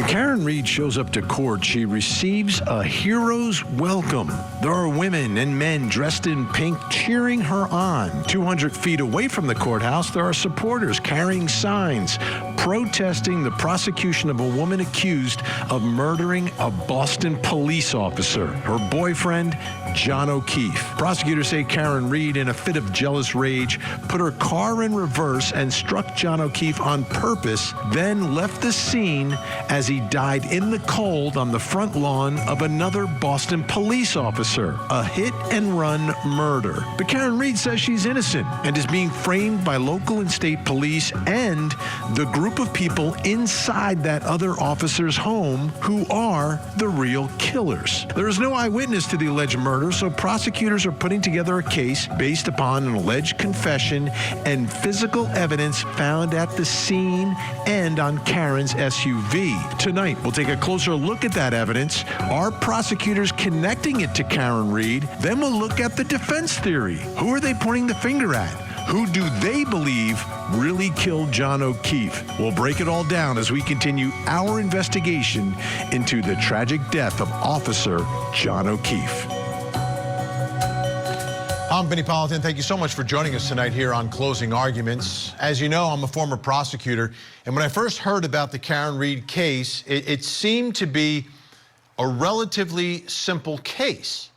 When Karen Reed shows up to court, she receives a hero's welcome. There are women and men dressed in pink cheering her on. 200 feet away from the courthouse, there are supporters carrying signs protesting the prosecution of a woman accused of murdering a Boston police officer, her boyfriend, John O'Keefe. Prosecutors say Karen Reed, in a fit of jealous rage, put her car in reverse and struck John O'Keefe on purpose, then left the scene as he died in the cold on the front lawn of another Boston police officer. A hit-and-run murder. But Karen Reed says she's innocent and is being framed by local and state police and the group of people inside that other officer's home who are the real killers. There is no eyewitness to the alleged murder, so prosecutors are putting together a case based upon an alleged confession and physical evidence found at the scene and on Karen's SUV. Tonight, we'll take a closer look at that evidence. Are prosecutors connecting it to Karen Reed? Then we'll look at the defense theory. Who are they pointing the finger at? Who do they believe really killed John O'Keefe? We'll break it all down as we continue our investigation into the tragic death of Officer John O'Keefe. I'm Benny Politan. Thank you so much for joining us tonight here on Closing Arguments. As you know, I'm a former prosecutor, and when I first heard about the Karen Reed case, it seemed to be a relatively simple case.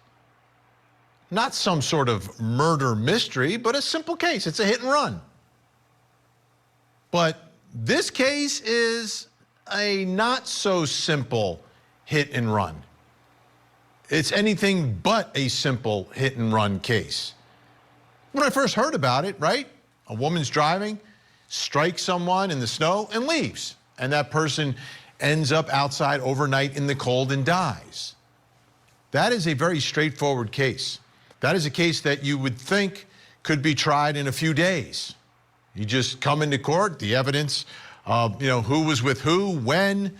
Not some sort of murder mystery, but a simple case. It's a hit and run. But this case is a not so simple hit and run. It's anything but a simple hit and run case. When I first heard about it, right? A woman's driving, strikes someone in the snow and leaves. And that person ends up outside overnight in the cold and dies. That is a very straightforward case. That is a case that you would think could be tried in a few days. You just come into court, the evidence, who was with who, when,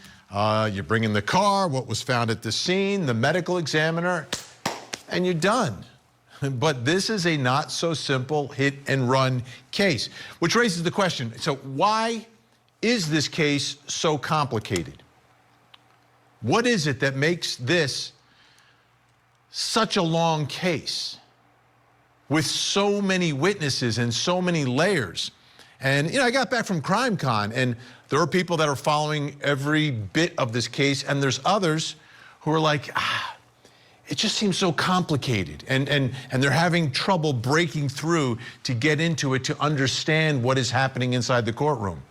you bring in the car, what was found at the scene, the medical examiner, and you're done. But this is a not so simple hit and run case, which raises the question, so why is this case so complicated? What is it that makes this such a long case with so many witnesses and so many layers? And, I got back from CrimeCon, and there are people that are following every bit of this case, and there's others who are like, it just seems so complicated, and they're having trouble breaking through to get into it, to understand what is happening inside the courtroom.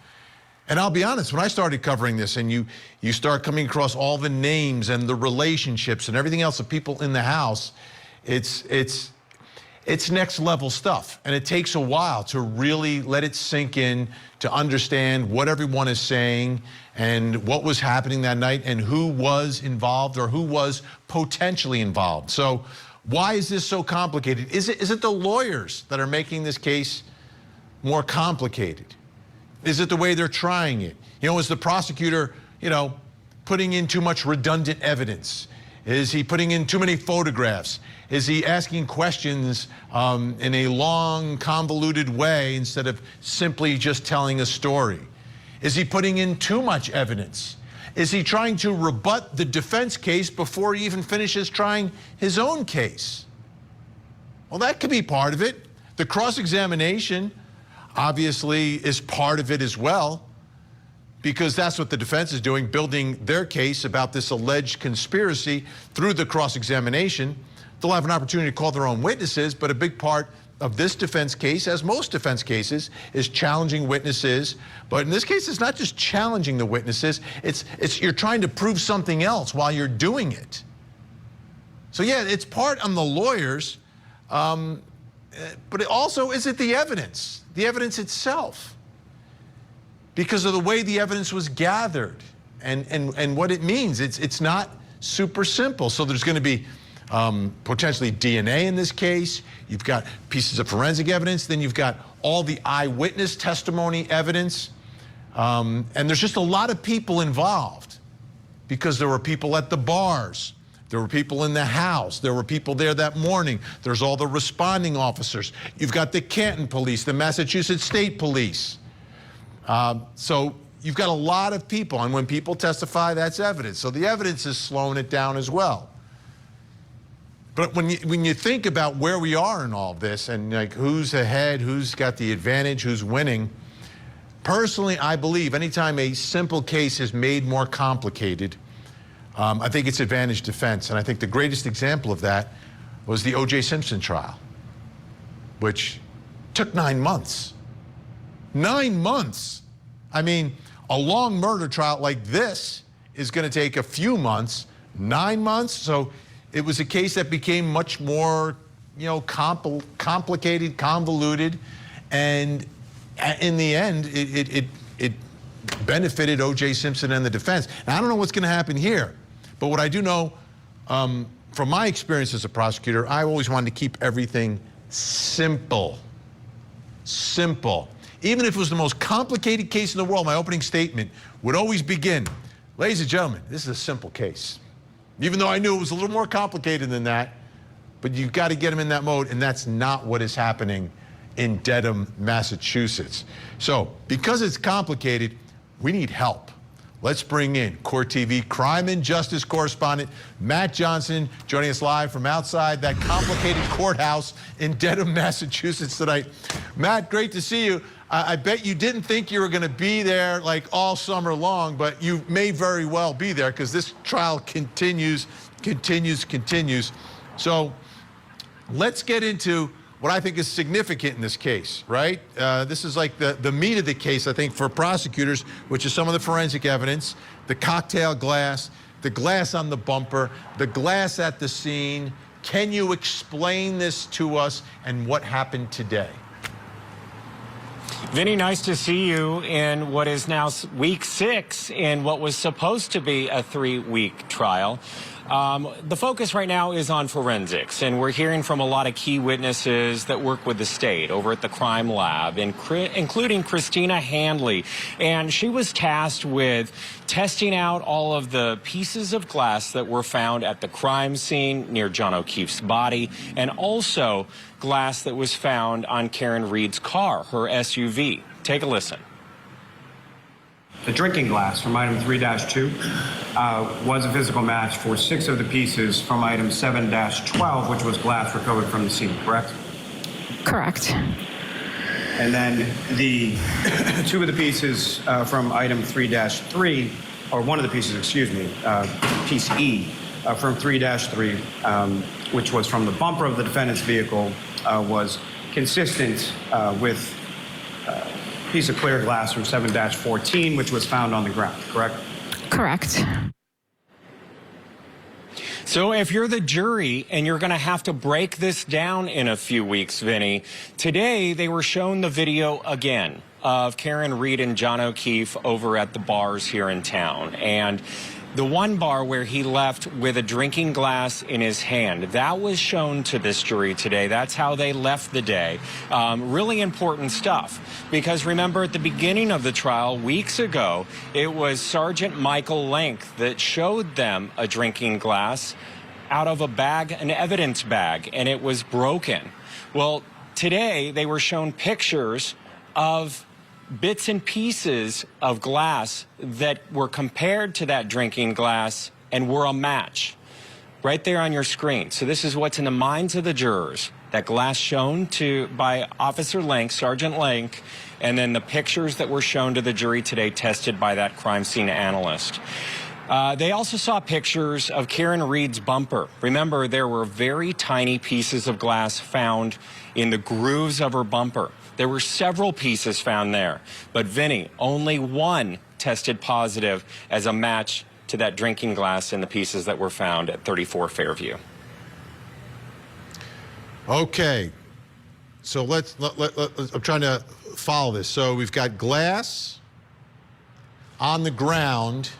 And I'll be honest, when I started covering this and you start coming across all the names and the relationships and everything else of people in the house, it's next level stuff. And it takes a while to really let it sink in, to understand what everyone is saying and what was happening that night and who was involved or who was potentially involved. So why is this so complicated? Is it the lawyers that are making this case more complicated? Is it the way they're trying it? Is the prosecutor, putting in too much redundant evidence? Is he putting in too many photographs? Is he asking questions in a long, convoluted way instead of simply just telling a story? Is he putting in too much evidence? Is he trying to rebut the defense case before he even finishes trying his own case? Well, that could be part of it. The cross-examination obviously is part of it as well, because that's what the defense is doing, building their case about this alleged conspiracy through the cross-examination. They'll have an opportunity to call their own witnesses, but a big part of this defense case, as most defense cases, is challenging witnesses. But in this case, it's not just challenging the witnesses, it's you're trying to prove something else while you're doing it. So yeah, it's part on the lawyers, but it also is it the evidence itself, because of the way the evidence was gathered and what it means. It's not super simple. So there's going to be potentially DNA in this case. You've got pieces of forensic evidence. Then you've got all the eyewitness testimony evidence. And there's just a lot of people involved, because there were people at the bars. There were people in the house. There were people there that morning. There's all the responding officers. You've got the Canton Police, the Massachusetts State Police. So you've got a lot of people, and when people testify, that's evidence. So the evidence is slowing it down as well. But when you think about where we are in all this and like who's ahead, who's got the advantage, who's winning, personally, I believe anytime a simple case is made more complicated, I think it's advantage defense. And I think the greatest example of that was the O.J. Simpson trial, which took 9 months. 9 months. I mean, a long murder trial like this is going to take a few months, 9 months. So it was a case that became much more, complicated, convoluted, and in the end, it benefited O.J. Simpson and the defense. Now, I don't know what's going to happen here, but what I do know, from my experience as a prosecutor, I always wanted to keep everything simple. Simple. Even if it was the most complicated case in the world, my opening statement would always begin, ladies and gentlemen, this is a simple case. Even though I knew it was a little more complicated than that, but you've got to get them in that mode, and that's not what is happening in Dedham, Massachusetts. So, because it's complicated, we need help. Let's bring in Court TV crime and justice correspondent Matt Johnson, joining us live from outside that complicated courthouse in Dedham, Massachusetts tonight. Matt, great to see you. I bet you didn't think you were going to be there like all summer long, but you may very well be there because this trial continues. So let's get into what I think is significant in this case, right? This is like the meat of the case, I think, for prosecutors, which is some of the forensic evidence, the cocktail glass, the glass on the bumper, the glass at the scene. Can you explain this to us and what happened today? Vinny, nice to see you in what is now week 6 in what was supposed to be a 3-week trial. The focus right now is on forensics, and we're hearing from a lot of key witnesses that work with the state over at the crime lab, including Christina Handley. And she was tasked with testing out all of the pieces of glass that were found at the crime scene near John O'Keefe's body, and also glass that was found on Karen Reed's car, her SUV. Take a listen. The drinking glass from item 3-2 was a physical match for 6 of the pieces from item 7-12, which was glass recovered from the scene, correct? Correct. And then the 2 of the pieces from item 3-3, or one of the pieces, excuse me, piece E from 3-3, which was from the bumper of the defendant's vehicle, was consistent with piece of clear glass from 7-14, which was found on the ground, correct? Correct. So if you're the jury and you're going to have to break this down in a few weeks, Vinny, today they were shown the video again of Karen Reed and John O'Keefe over at the bars here in town. And the one bar where he left with a drinking glass in his hand, that was shown to this jury today. That's how they left the day. Really important stuff, because remember at the beginning of the trial, weeks ago, it was Sergeant Michael Lenk that showed them a drinking glass out of a bag, an evidence bag, and it was broken. Well, today they were shown pictures of bits and pieces of glass that were compared to that drinking glass and were a match right there on your screen. So this is what's in the minds of the jurors. That glass shown by Officer Lenk, Sergeant Lenk, and then the pictures that were shown to the jury today tested by that crime scene analyst. They also saw pictures of Karen Reed's bumper. Remember, there were very tiny pieces of glass found in the grooves of her bumper. There were several pieces found there, but Vinny, only one tested positive as a match to that drinking glass in the pieces that were found at 34 Fairview. Okay, so I'm trying to follow this. So we've got glass on the ground,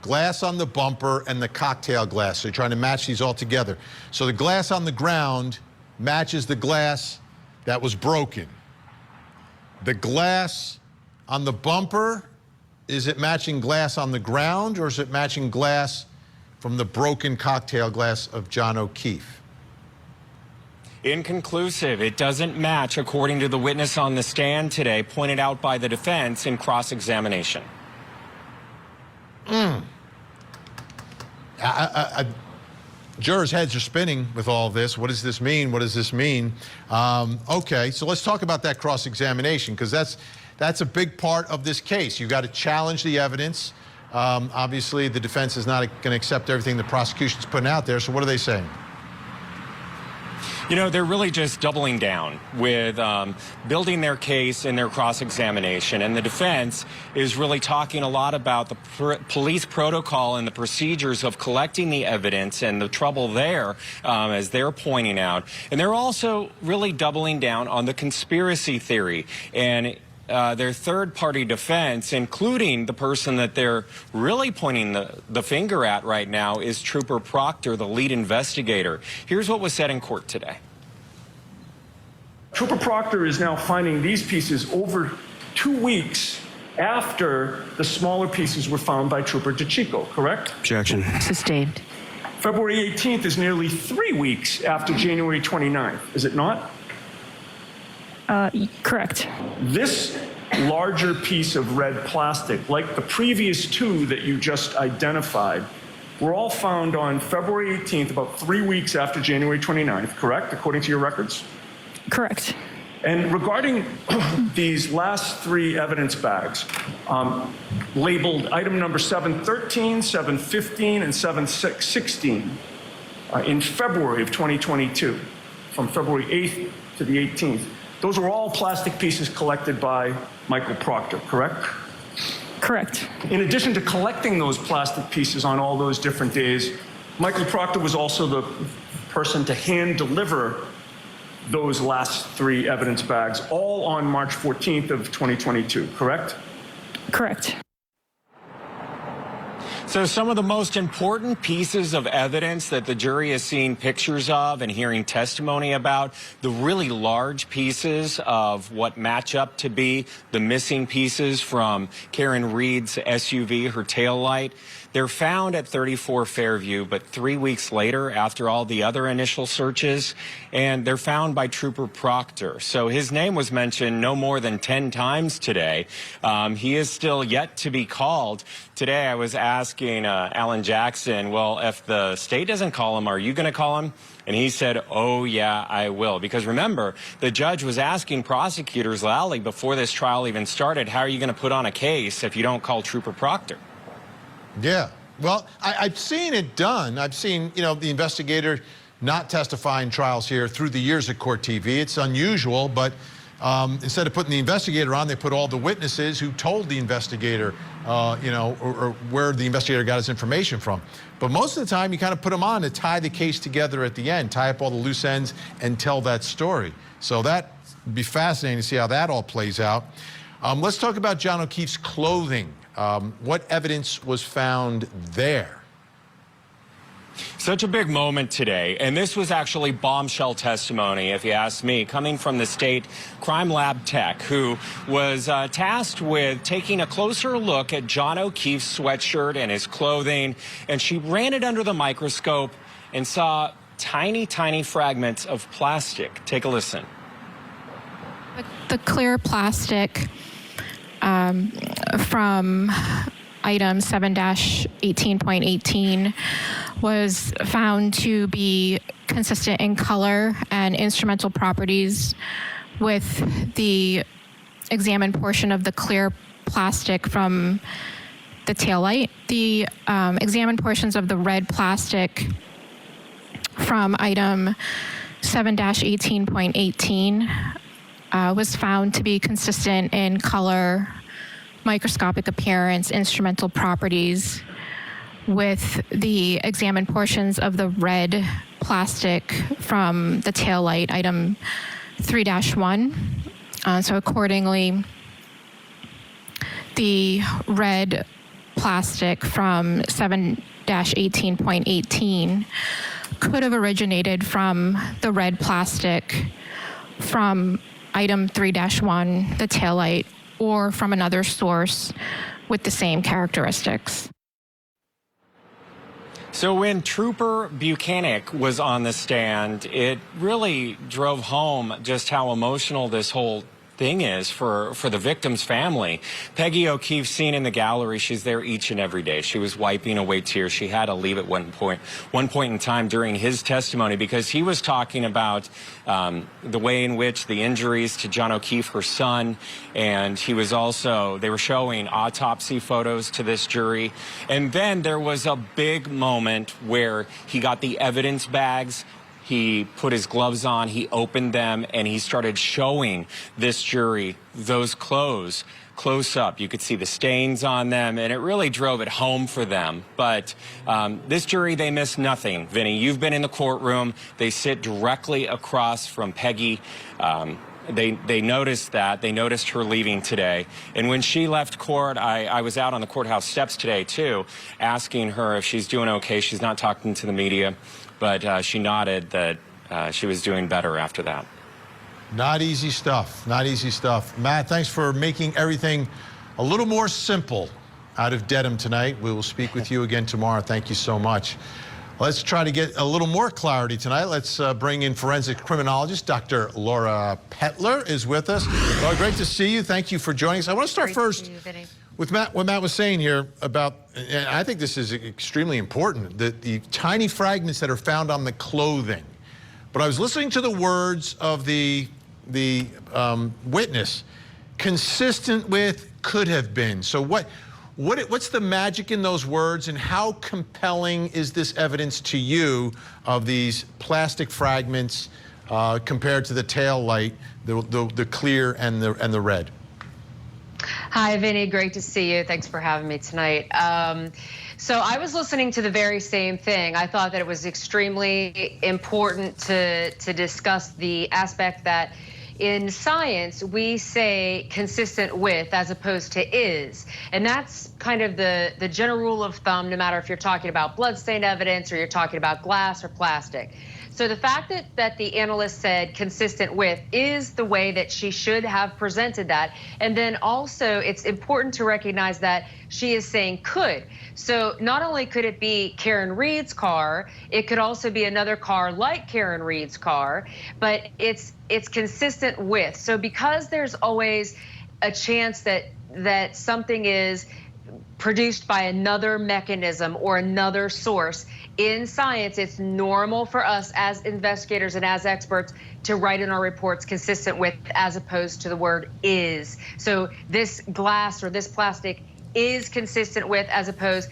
glass on the bumper, and the cocktail glass. So you're trying to match these all together. So the glass on the ground matches the glass that was broken. The glass on the bumper, is it matching glass on the ground, or is it matching glass from the broken cocktail glass of John O'Keefe? Inconclusive. It doesn't match, according to the witness on the stand today, pointed out by the defense in cross-examination. Jurors' heads are spinning with all this. What does this mean? What does this mean? Okay, so let's talk about that cross-examination, because that's a big part of this case. You've got to challenge the evidence. Obviously, the defense is not going to accept everything the prosecution's putting out there, so what are they saying? You know, they're really just doubling down with building their case in their cross-examination. And the defense is really talking a lot about the police protocol and the procedures of collecting the evidence and the trouble there, as they're pointing out. And they're also really doubling down on the conspiracy theory. And their third-party defense, including the person that they're really pointing the finger at right now, is Trooper Proctor, the lead investigator. Here's what was said in court today. Trooper Proctor is now finding these pieces over 2 weeks after the smaller pieces were found by Trooper DeChico, correct? Objection. Sustained. February 18th is nearly 3 weeks after January 29th, is it not? Correct. This larger piece of red plastic, like the previous two that you just identified, were all found on February 18th, about 3 weeks after January 29th, correct, according to your records? Correct. And regarding these last 3 evidence bags, labeled item number 713, 715, and 716, in February of 2022, from February 8th to the 18th, those were all plastic pieces collected by Michael Proctor, correct? Correct. In addition to collecting those plastic pieces on all those different days, Michael Proctor was also the person to hand deliver those last 3 evidence bags, all on March 14th of 2022, correct? Correct. So some of the most important pieces of evidence that the jury has seen pictures of and hearing testimony about, the really large pieces of what match up to be the missing pieces from Karen Reed's SUV, her taillight, they're found at 34 Fairview, but 3 weeks later, after all the other initial searches, and they're found by Trooper Proctor. So his name was mentioned no more than 10 times today. He is still yet to be called. Today I was asking Alan Jackson, well, if the state doesn't call him, are you going to call him? And he said, oh, yeah, I will. Because remember, the judge was asking prosecutors loudly before this trial even started, how are you going to put on a case if you don't call Trooper Proctor? Yeah. Well, I've seen it done. I've seen, you know, the investigator not testify in trials here through the years at Court TV. It's unusual, but instead of putting the investigator on, they put all the witnesses who told the investigator, you know, or where the investigator got his information from. But most of the time, you kind of put them on to tie the case together at the end, tie up all the loose ends and tell that story. So that would be fascinating to see how that all plays out. Let's talk about John O'Keefe's clothing. What evidence was found there? Such a big moment today, and this was actually bombshell testimony, if you ask me, coming from the state crime lab tech who was tasked with taking a closer look at John O'Keefe's sweatshirt and his clothing, and she ran it under the microscope and saw tiny, tiny fragments of plastic. Take a listen. The clear plastic from item 7-18.18 was found to be consistent in color and instrumental properties with the examined portion of the clear plastic from the taillight. The examined portions of the red plastic from item 7-18.18 was found to be consistent in color, microscopic appearance, instrumental properties with the examined portions of the red plastic from the taillight, item 3-1. So accordingly, the red plastic from 7-18.18 could have originated from the red plastic from item 3-1, the taillight, or from another source with the same characteristics. So when Trooper Buchanan was on the stand, it really drove home just how emotional this whole thing is for the victim's family. Peggy O'Keefe, seen in the gallery, she's there each and every day. She was wiping away tears. She had to leave at one point in time during his testimony because he was talking about the way in which the injuries to John O'Keefe, her son, and he was also, they were showing autopsy photos to this jury. And then there was a big moment where he got the evidence bags. He put his gloves on, he opened them, and he started showing this jury those clothes close up. You could see the stains on them, and it really drove it home for them. But this jury, they miss nothing. Vinny, you've been in the courtroom. They sit directly across from Peggy. They noticed that. They noticed her leaving today. And when she left court, I was out on the courthouse steps today, too, asking her if she's doing okay. She's not talking to the media, but she nodded that she was doing better after that. Not easy stuff. Not easy stuff. Matt, thanks for making everything a little more simple out of Dedham tonight. We will speak with you again tomorrow. Thank you so much. Let's try to get a little more clarity tonight. Let's bring in forensic criminologist Dr. Laura Petler is with us. Laura, great to see you. Thank you for joining us. I want to start first with what Matt was saying here about, and I think this is extremely important, the tiny fragments that are found on the clothing. But I was listening to the words of the witness, consistent with, could have been. So what's the magic in those words, and how compelling is this evidence to you of these plastic fragments compared to the tail light, the clear and the red? Hi, Vinny. Great to see you. Thanks for having me tonight. So I was listening to the very same thing. I thought that it was extremely important to discuss the aspect that in science, we say consistent with as opposed to is. And that's kind of the general rule of thumb, no matter if you're talking about bloodstained evidence or you're talking about glass or plastic. So the fact that the analyst said consistent with is the way that she should have presented that. And then also it's important to recognize that she is saying could. So not only could it be Karen Reed's car, it could also be another car like Karen Reed's car, but it's consistent with. So because there's always a chance that something is produced by another mechanism or another source, in science, it's normal for us as investigators and as experts to write in our reports consistent with as opposed to the word is. So this glass or this plastic is consistent with as opposed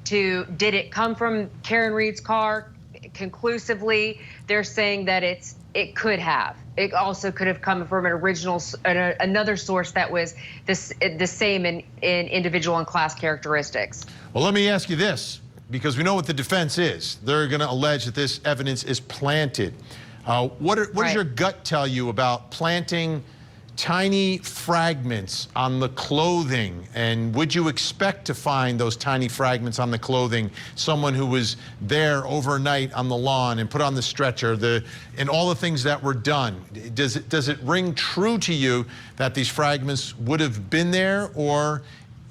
to did it come from Karen Reed's car? Conclusively, they're saying that it could have. It also could have come from an original, another source that was the same in individual and class characteristics. Well, let me ask you this, because we know what the defense is. They're going to allege that this evidence is planted. What does your gut tell you about planting tiny fragments on the clothing? And would you expect to find those tiny fragments on the clothing, someone who was there overnight on the lawn and put on the stretcher, and all the things that were done? Does it ring true to you that these fragments would have been there, or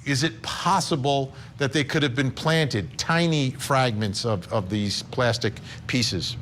is it possible that they could have been planted, tiny fragments of these plastic pieces?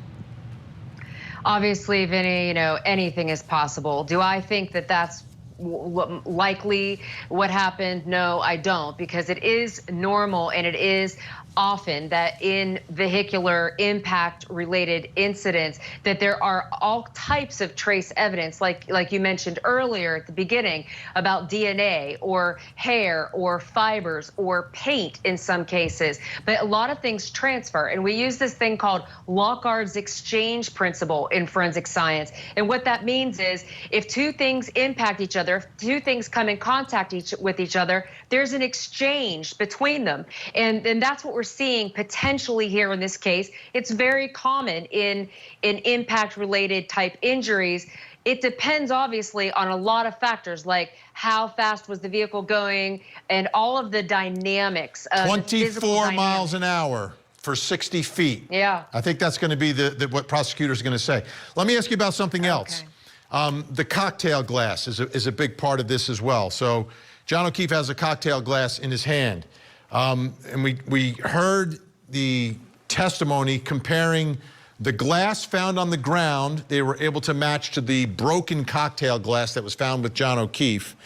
Obviously, Vinny, anything is possible. Do I think that that's likely what happened? No, I don't, because it is normal and it is often that in vehicular impact related incidents that there are all types of trace evidence, like you mentioned earlier at the beginning about DNA or hair or fibers or paint in some cases, but a lot of things transfer, and we use this thing called Locard's exchange principle in forensic science. And what that means is if two things impact each other, if two things come in contact with each other, there's an exchange between them, and that's what we're seeing potentially here in this case. It's very common in impact-related type injuries. It depends obviously on a lot of factors, like how fast was the vehicle going and all of the dynamics. 24 miles an hour for 60 feet. Yeah. I think that's going to be what prosecutors are going to say. Let me ask you about something else. The cocktail glass is a big part of this as well. So John O'Keefe has a cocktail glass in his hand. And we heard the testimony comparing The glass found on the ground, they were able to match to the broken cocktail glass that was found with John O'Keefe.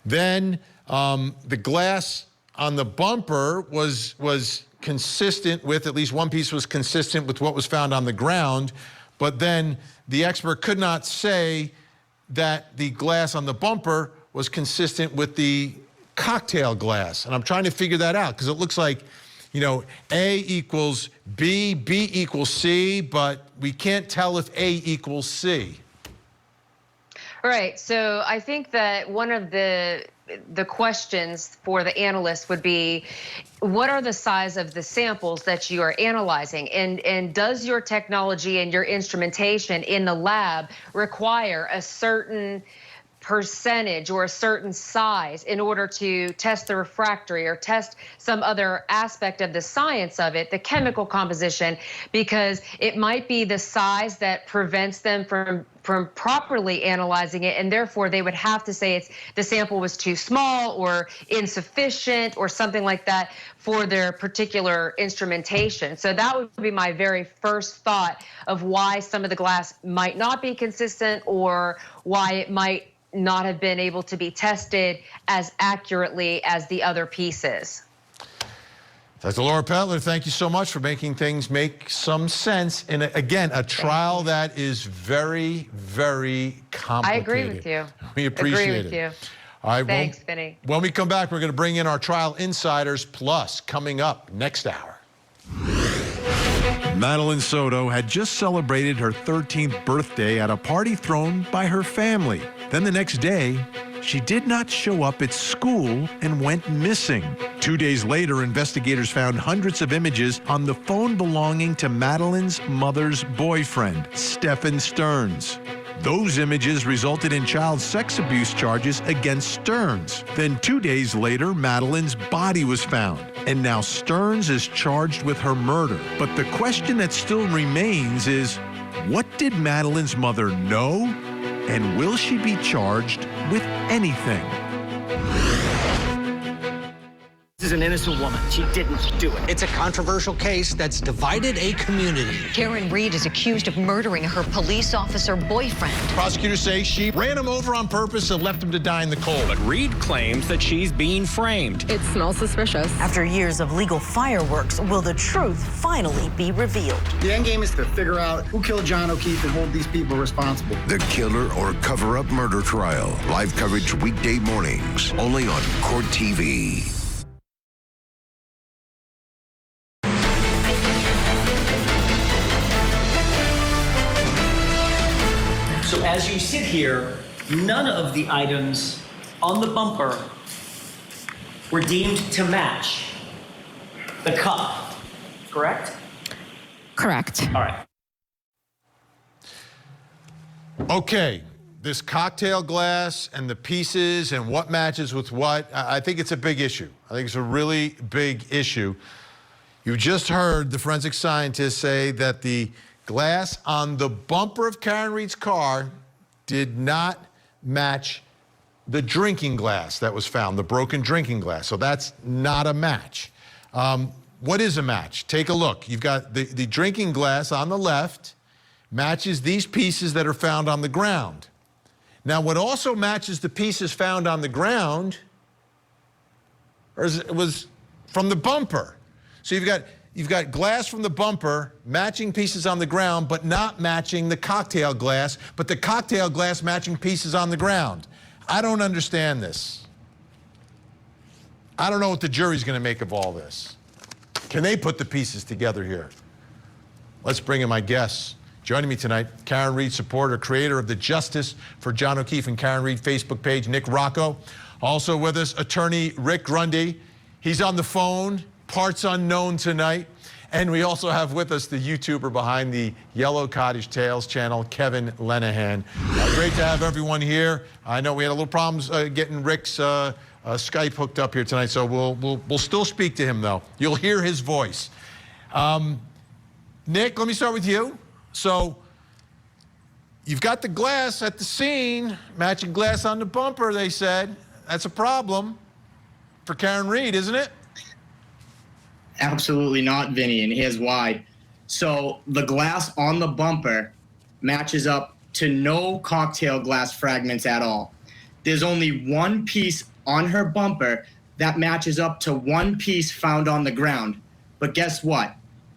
Then the glass on the bumper was consistent with, at least one piece was consistent with what was found on the ground, but then the expert could not say that the glass on the bumper was consistent with the cocktail glass. And I'm trying to figure that out because it looks like, you know, A equals B, B equals C, but we can't tell if A equals C. Right. So I think that one of the questions for the analyst would be, what are the size of the samples that you are analyzing? And does your technology and your instrumentation in the lab require a certain percentage or a certain size in order to test the refractory or test some other aspect of the science of it, the chemical composition, because it might be the size that prevents them from properly analyzing it, and therefore they would have to say the sample was too small or insufficient or something like that for their particular instrumentation. So that would be my very first thought of why some of the glass might not be consistent or why it might not have been able to be tested as accurately as the other pieces. Dr. Laura Pettler, thank you so much for making things make some sense in, again, a trial that is very, very complicated. I agree with you. We appreciate it. Agree with you. All right, Thanks, Vinny. When we come back, we're going to bring in our trial insiders plus coming up next hour. Madeline Soto had just celebrated her 13th birthday at a party thrown by her family. Then the next day, she did not show up at school and went missing. 2 days later, investigators found hundreds of images on the phone belonging to Madeline's mother's boyfriend, Stephen Stearns. Those images resulted in child sex abuse charges against Stearns. Then 2 days later, Madeline's body was found. And now Stearns is charged with her murder. But the question that still remains is, what did Madeline's mother know? And will she be charged with anything? This is an innocent woman. She didn't do it. It's a controversial case that's divided a community. Karen Reed is accused of murdering her police officer boyfriend. Prosecutors say she ran him over on purpose and left him to die in the cold. But Reed claims that she's being framed. It smells suspicious. After years of legal fireworks, will the truth finally be revealed? The end game is to figure out who killed John O'Keefe and hold these people responsible. The Killer or Cover-Up Murder Trial. Live coverage weekday mornings, only on Court TV. So as you sit here, none of the items on the bumper were deemed to match the cup, correct? Correct. All right. Okay, this cocktail glass and the pieces and what matches with what, I think it's a big issue. I think it's a really big issue. You just heard the forensic scientists say that the glass on the bumper of Karen Reed's car did not match the drinking glass that was found, the broken drinking glass. So that's not a match. What is a match? Take a look. You've got the drinking glass on the left matches these pieces that are found on the ground. Now, what also matches the pieces found on the ground was from the bumper. So you've got glass from the bumper matching pieces on the ground, but not matching the cocktail glass, but the cocktail glass matching pieces on the ground. I don't understand this. I don't know what the jury's going to make of all this. Can they put the pieces together here? Let's bring in my guests. Joining me tonight, Karen Reed supporter, creator of the Justice for John O'Keefe and Karen Reed Facebook page, Nick Rocco. Also with us, attorney Rick Grundy. He's on the phone, parts unknown tonight. And we also have with us the YouTuber behind the Yellow Cottage Tales channel, Kevin Lenahan. Great to have everyone here. I know we had a little problems getting Rick's Skype hooked up here tonight, so we'll still speak to him, though. You'll hear his voice. Nick, let me start with you. So you've got the glass at the scene, matching glass on the bumper, they said. That's a problem for Karen Reed, isn't it? Absolutely not, Vinny, and here's why. So the glass on the bumper matches up to no cocktail glass fragments at all. There's only one piece on her bumper that matches up to one piece found on the ground. But guess what?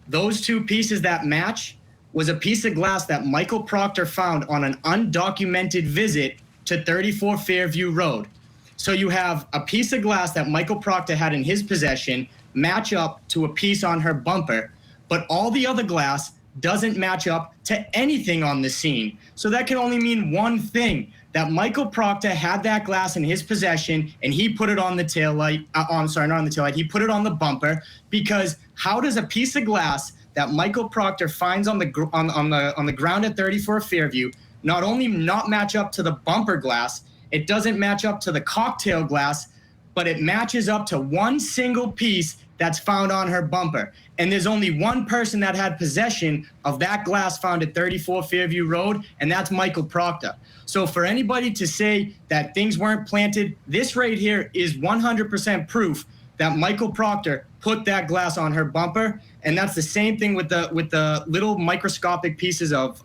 Those two pieces that match was a piece of glass that Michael Proctor found on an undocumented visit to 34 Fairview Road. So you have a piece of glass that Michael Proctor had in his possession match up to a piece on her bumper, but all the other glass doesn't match up to anything on the scene. So that can only mean one thing, that Michael Proctor had that glass in his possession and he put it on the taillight. I'm sorry, not on the taillight. He put it on the bumper, because how does a piece of glass that Michael Proctor finds on the ground at 34 Fairview not only not match up to the bumper glass, it doesn't match up to the cocktail glass, but it matches up to one single piece that's found on her bumper. And there's only one person that had possession of that glass found at 34 Fairview Road, and that's Michael Proctor. So for anybody to say that things weren't planted, this right here is 100% proof that Michael Proctor put that glass on her bumper. And that's the same thing with the little microscopic pieces of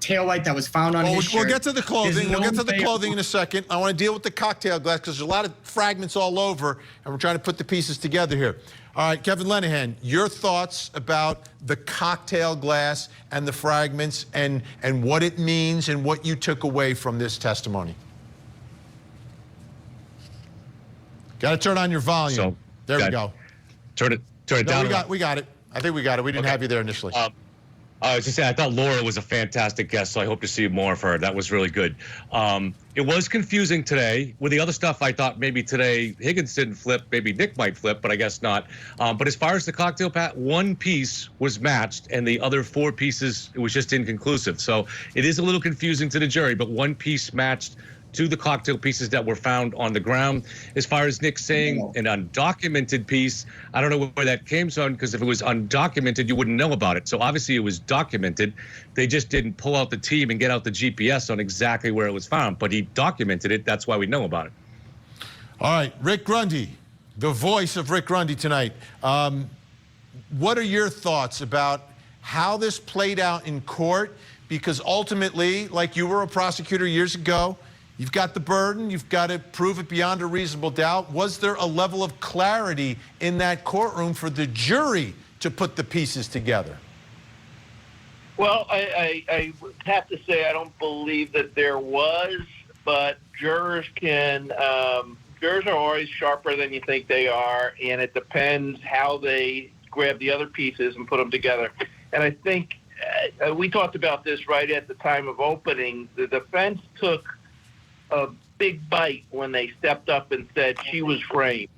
taillight that was found on his shirt. We'll get to the clothing. There's We'll get to the no clothing in a second. I want to deal with the cocktail glass because there's a lot of fragments all over, and we're trying to put the pieces together here. All right, Kevin Lenahan, your thoughts about the cocktail glass and the fragments and what it means and what you took away from this testimony. Got to turn on your volume. So, there we go. Turn it down. We got it. I think we got it. We didn't have you there initially. I was just saying, I thought Laura was a fantastic guest, so I hope to see more of her. That was really good. It was confusing today. With the other stuff, I thought maybe today Higgins didn't flip, maybe Nick might flip, but I guess not. But as far as the cocktail pat, one piece was matched, and the other four pieces, it was just inconclusive. So it is a little confusing to the jury, but one piece matched to the cocktail pieces that were found on the ground. As far as Nick saying an undocumented piece, I don't know where that came from, because if it was undocumented, you wouldn't know about it. So obviously it was documented. They just didn't pull out the team and get out the GPS on exactly where it was found, but he documented it. That's why we know about it. All right, Rick Grundy, the voice of Rick Grundy tonight. What are your thoughts about how this played out in court? Because ultimately, like you were a prosecutor years ago, you've got the burden. You've got to prove it beyond a reasonable doubt. Was there a level of clarity in that courtroom for the jury to put the pieces together? Well, I have to say I don't believe that there was, but jurors are always sharper than you think they are, and it depends how they grab the other pieces and put them together. And I think we talked about this right at the time of opening. The defense took a big bite when they stepped up and said she was framed.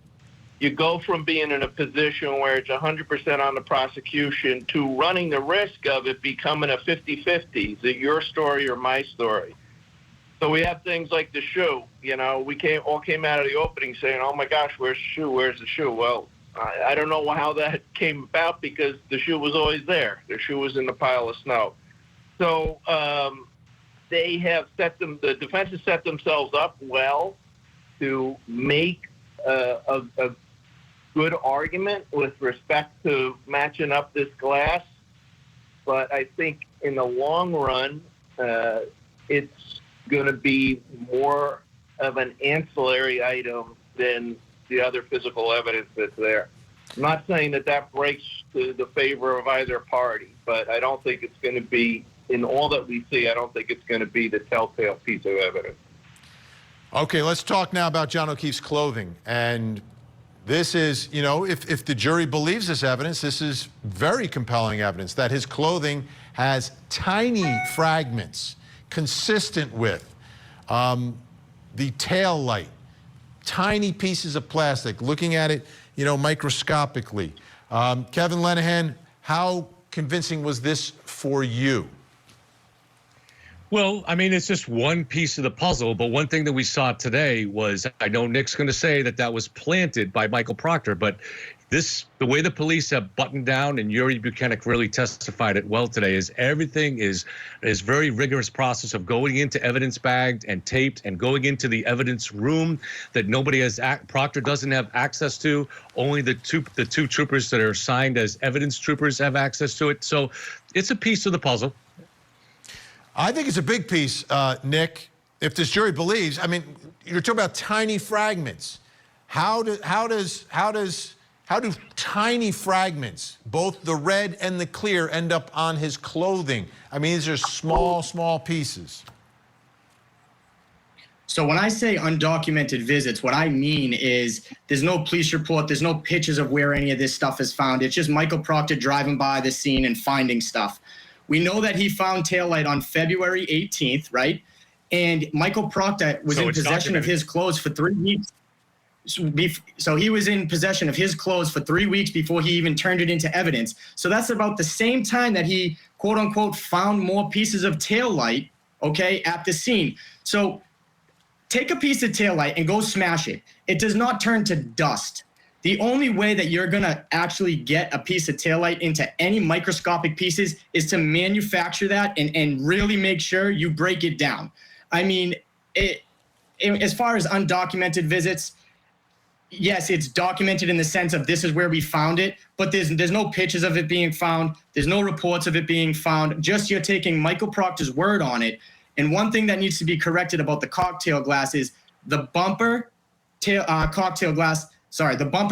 You go from being in a position where it's 100% on the prosecution to running the risk of it becoming a 50-50. Is it your story or my story? So we have things like the shoe. You know, we all came out of the opening saying, oh my gosh, where's the shoe? Where's the shoe? Well, I don't know how that came about, because the shoe was always there. The shoe was in the pile of snow. So, the defense has set themselves up well to make a good argument with respect to matching up this glass. But I think in the long run, it's going to be more of an ancillary item than the other physical evidence that's there. I'm not saying that breaks to the favor of either party, but I don't think it's going to be, in all that we see, I don't think it's going to be the telltale piece of evidence. Okay, let's talk now about John O'Keefe's clothing. And this is, you know, if the jury believes this evidence, this is very compelling evidence that his clothing has tiny fragments consistent with the tail light, tiny pieces of plastic, looking at it, you know, microscopically. Kevin Lenahan, how convincing was this for you? Well, I mean, it's just one piece of the puzzle, but one thing that we saw today was, I know Nick's going to say that was planted by Michael Proctor, but The way the police have buttoned down, and Yuri Buchanan really testified it well today, is everything is very rigorous process of going into evidence bagged and taped and going into the evidence room that nobody has, Proctor doesn't have access to. Only the two troopers that are assigned as evidence troopers have access to it. So it's a piece of the puzzle. I think it's a big piece, Nick. If this jury believes, I mean, you're talking about tiny fragments. How do tiny fragments, both the red and the clear, end up on his clothing? I mean, these are small pieces. So when I say undocumented visits, what I mean is there's no police report, there's no pictures of where any of this stuff is found. It's just Michael Proctor driving by the scene and finding stuff. We know that he found taillight on February 18th, right? And Michael Proctor was in possession of his clothes for 3 weeks. So he was in possession of his clothes for 3 weeks before he even turned it into evidence. So that's about the same time that he, quote unquote, found more pieces of taillight, okay, at the scene. So take a piece of taillight and go smash it. It does not turn to dust. The only way that you're going to actually get a piece of taillight into any microscopic pieces is to manufacture that and really make sure you break it down. I mean, as far as undocumented visits, yes, it's documented in the sense of this is where we found it, but there's no pictures of it being found. There's no reports of it being found. Just you're taking Michael Proctor's word on it. And one thing that needs to be corrected about the cocktail glass is the bumper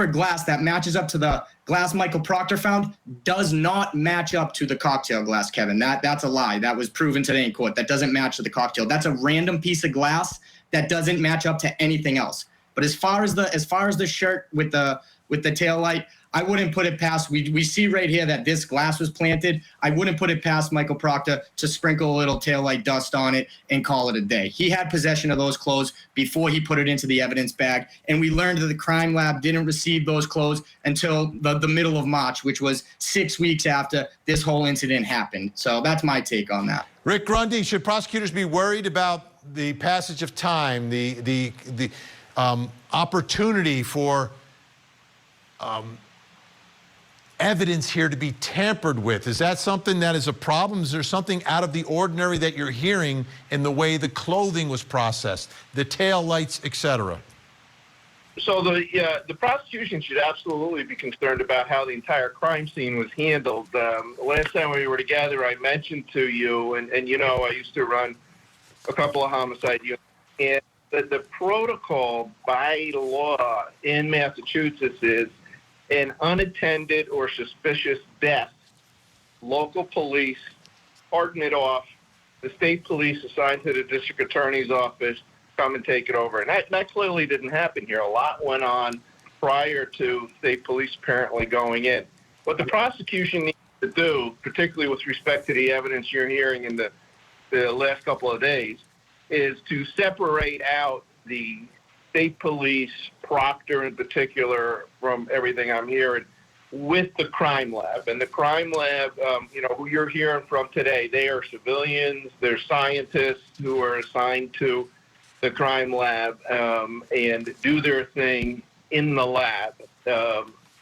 glass that matches up to the glass Michael Proctor found does not match up to the cocktail glass, Kevin. That's a lie. That was proven today in court. That doesn't match to the cocktail. That's a random piece of glass that doesn't match up to anything else. But as far as the shirt with the taillight, I wouldn't put it past. We see right here that this glass was planted. I wouldn't put it past Michael Proctor to sprinkle a little taillight dust on it and call it a day. He had possession of those clothes before he put it into the evidence bag, and we learned that the crime lab didn't receive those clothes until the middle of March, which was 6 weeks after this whole incident happened. So that's my take on that. Rick Grundy, should prosecutors be worried about the passage of time, the opportunity for evidence here to be tampered with? Is that something that is a problem? Is there something out of the ordinary that you're hearing in the way the clothing was processed, the tail lights, et cetera? So the prosecution should absolutely be concerned about how the entire crime scene was handled. Last time we were together, I mentioned to you, and you know, I used to run a couple of homicide units, and the protocol by law in Massachusetts is an unattended or suspicious death. Local police pardon it off. The state police assigned to the district attorney's office come and take it over. And that clearly didn't happen here. A lot went on prior to state police apparently going in. What the prosecution needs to do, particularly with respect to the evidence you're hearing in the last couple of days, is to separate out the state police, Proctor in particular, from everything I'm hearing, with the crime lab. And the crime lab, who you're hearing from today, they are civilians, they're scientists who are assigned to the crime lab and do their thing in the lab.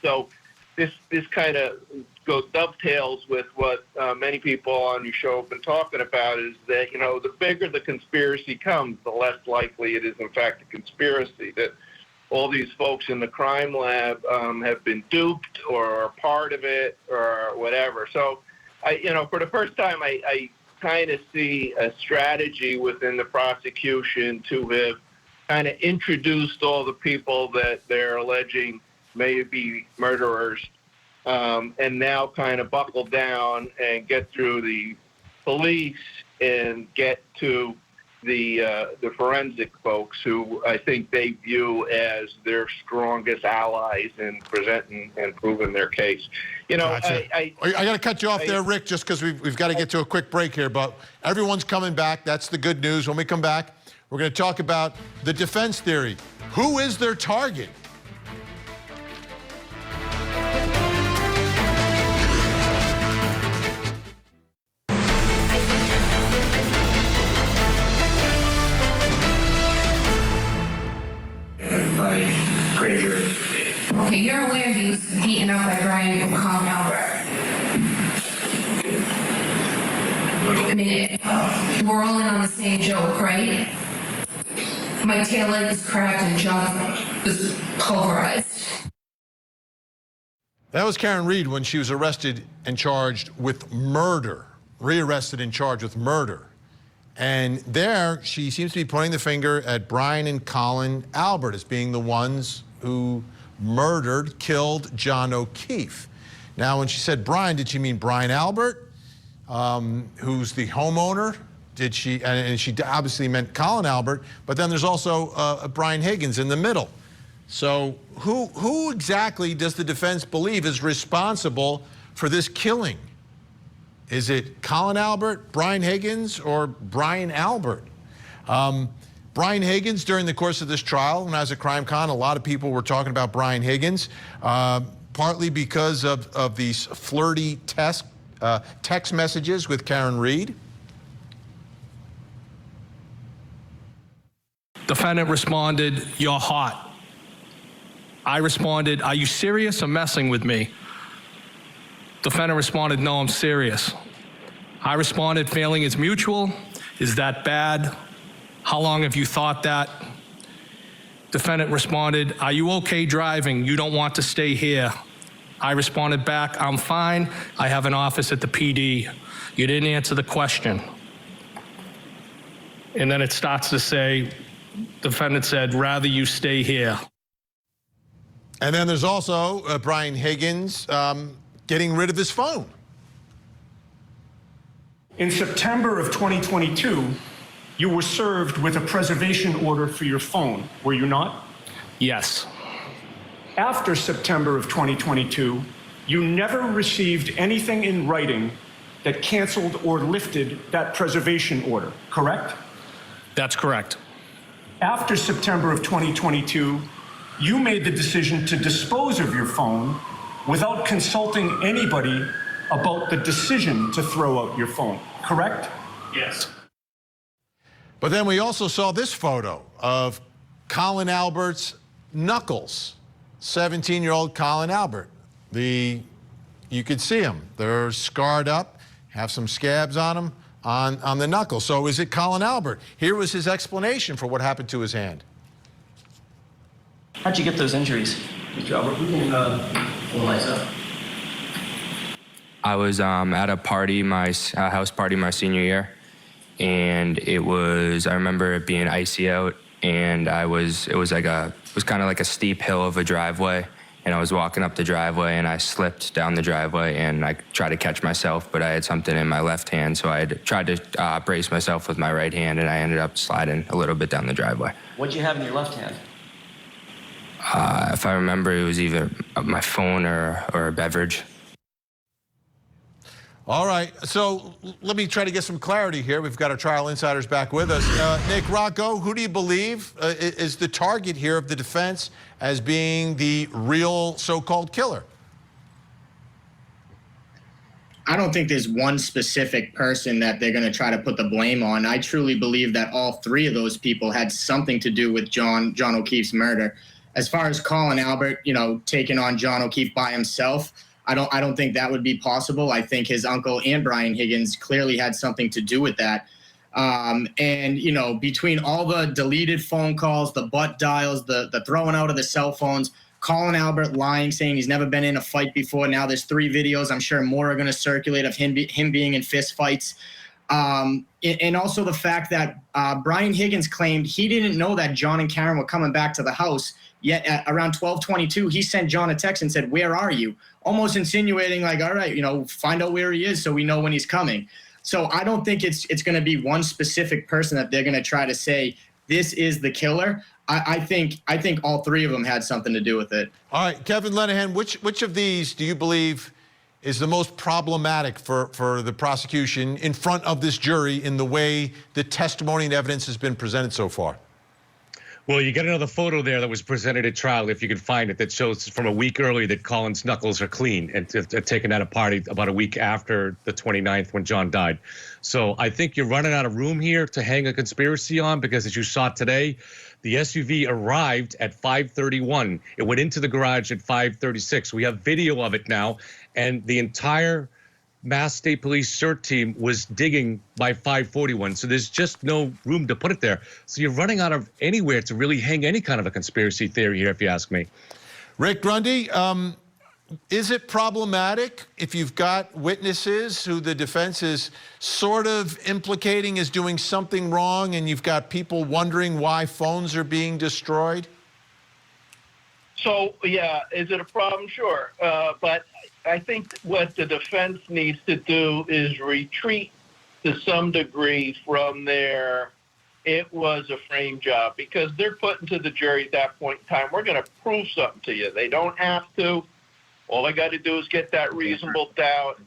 So this kind of dovetails with what many people on your show have been talking about, is that, the bigger the conspiracy comes, the less likely it is, in fact, a conspiracy, that all these folks in the crime lab have been duped or are part of it or whatever. So, for the first time, I kind of see a strategy within the prosecution to have kind of introduced all the people that they're alleging may be murderers, and now kind of buckle down and get through the police and get to the forensic folks, who I think they view as their strongest allies in presenting and proving their case. Gotcha. I got to cut you off there, Rick, just because we've got to get to a quick break here. But everyone's coming back. That's the good news. When we come back, we're going to talk about the defense theory. Who is their target? Okay, you're aware taken out by Brian and Colin Albert. I mean, we're all in on the same joke, right? My tail light is cracked and John was pulverized. That was Karen Reed when she was arrested and charged with murder, rearrested and charged with murder. And there, she seems to be pointing the finger at Brian and Colin Albert as being the ones who murdered, killed John O'Keefe. Now, when she said Brian, did she mean Brian Albert, who's the homeowner? Did she, and she obviously meant Colin Albert, but then there's also Brian Higgins in the middle. So who exactly does the defense believe is responsible for this killing? Is it Colin Albert, Brian Higgins, or Brian Albert? Brian Higgins, during the course of this trial, when I was at CrimeCon, a lot of people were talking about Brian Higgins, partly because of these flirty text messages with Karen Reed. Defendant responded, "You're hot." I responded, "Are you serious or messing with me?" Defendant responded, "No, I'm serious." I responded, "Failing is mutual. Is that bad? How long have you thought that?" Defendant responded, "Are you okay driving? You don't want to stay here." I responded back, "I'm fine. I have an office at the PD." You didn't answer the question. And then it starts to say, defendant said, "Rather you stay here." And then there's also Brian Higgins getting rid of his phone. In September of 2022, you were served with a preservation order for your phone, were you not? Yes. After September of 2022, you never received anything in writing that canceled or lifted that preservation order, correct? That's correct. After September of 2022, you made the decision to dispose of your phone without consulting anybody about the decision to throw out your phone, correct? Yes. But then we also saw this photo of Colin Albert's knuckles. 17-year-old Colin Albert. You could see them. They're scarred up, have some scabs on them, on the knuckles. So is it Colin Albert? Here was his explanation for what happened to his hand. How'd you get those injuries, Mr. Albert? We can pull lights up. I was at a party, my house party my senior year, and I remember it being icy out, and it was kind of like a steep hill of a driveway, and I was walking up the driveway, and I slipped down the driveway, and I tried to catch myself, but I had something in my left hand, so I had tried to brace myself with my right hand, and I ended up sliding a little bit down the driveway. What'd you have in your left hand? If I remember, it was either my phone or a beverage. All right, so let me try to get some clarity here. We've got our trial insiders back with us. Nick Rocco, who do you believe is the target here of the defense as being the real so-called killer? I don't think there's one specific person that they're going to try to put the blame on. I truly believe that all three of those people had something to do with John O'Keefe's murder. As far as Colin Albert, taking on John O'Keefe by himself, I don't think that would be possible. I think his uncle and Brian Higgins clearly had something to do with that. And between all the deleted phone calls, the butt dials, the throwing out of the cell phones, Colin Albert lying, saying he's never been in a fight before. Now there's 3 videos. I'm sure more are going to circulate of him being in fist fights. And also the fact that Brian Higgins claimed he didn't know that John and Karen were coming back to the house. Yet at around 12:22, he sent John a text and said, "Where are you?" Almost insinuating like, all right, find out where he is so we know when he's coming. So I don't think it's going to be one specific person that they're going to try to say, this is the killer. I think all 3 of them had something to do with it. All right, Kevin Lenahan, which of these do you believe is the most problematic for the prosecution in front of this jury in the way the testimony and evidence has been presented so far? Well, you get another photo there that was presented at trial, if you can find it, that shows from a week earlier that Colin's knuckles are clean and taken at a party about a week after the 29th when John died. So I think you're running out of room here to hang a conspiracy on, because as you saw today, the SUV arrived at 5:31. It went into the garage at 5:36. We have video of it now, and the entire Mass State Police CERT team was digging by 5:41. So there's just no room to put it there. So you're running out of anywhere to really hang any kind of a conspiracy theory here, if you ask me. Rick Grundy, is it problematic if you've got witnesses who the defense is sort of implicating as doing something wrong, and you've got people wondering why phones are being destroyed? So, yeah, is it a problem? Sure. But I think what the defense needs to do is retreat to some degree from their it was a frame job, because they're putting to the jury at that point in time, we're going to prove something to you. They don't have to. All they got to do is get that reasonable doubt.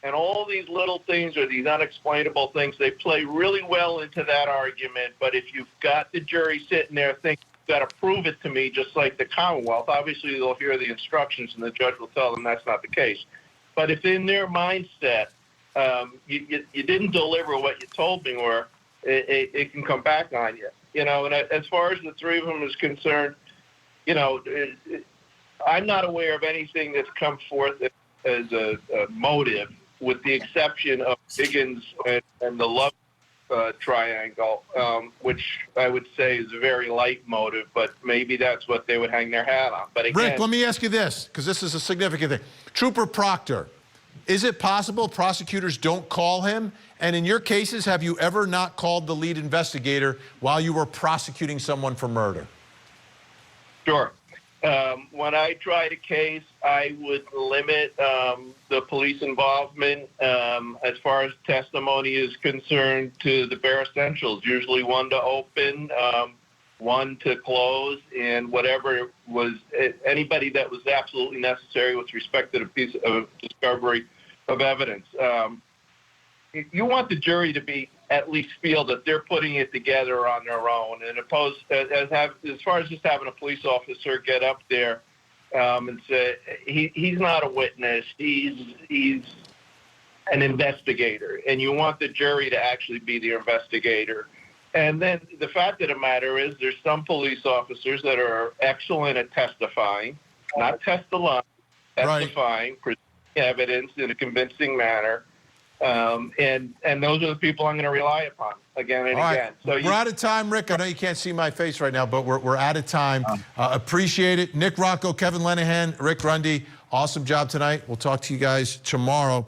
And all these little things or these unexplainable things, they play really well into that argument. But if you've got the jury sitting there thinking, you've got to prove it to me, just like the Commonwealth, obviously they'll hear the instructions and the judge will tell them that's not the case. But if in their mindset, you didn't deliver what you told me, or it can come back on you. You know, and as far as the three of them is concerned, you know, I'm not aware of anything that's come forth as a motive, with the exception of Higgins and the love triangle, which I would say is a very light motive, but maybe that's what they would hang their hat on. But again, Rick, let me ask you this, because this is a significant thing. Trooper Proctor, is it possible prosecutors don't call him? And in your cases, have you ever not called the lead investigator while you were prosecuting someone for murder? Sure. When I tried a case, I would limit the police involvement as far as testimony is concerned to the bare essentials, usually one to open, one to close, and whatever was anybody that was absolutely necessary with respect to the piece of discovery of evidence. You want the jury to be at least feel that they're putting it together on their own, and as far as just having a police officer get up there and say he's not a witness, he's an investigator, and you want the jury to actually be the investigator. And then the fact of the matter is, there's some police officers that are excellent at testifying, not testifying, presenting evidence in a convincing manner. And those are the people I'm going to rely upon again and again. So we're out of time, Rick. I know you can't see my face right now, but we're out of time. Appreciate it. Nick Rocco, Kevin Lenahan, Rick Grundy, awesome job tonight. We'll talk to you guys tomorrow.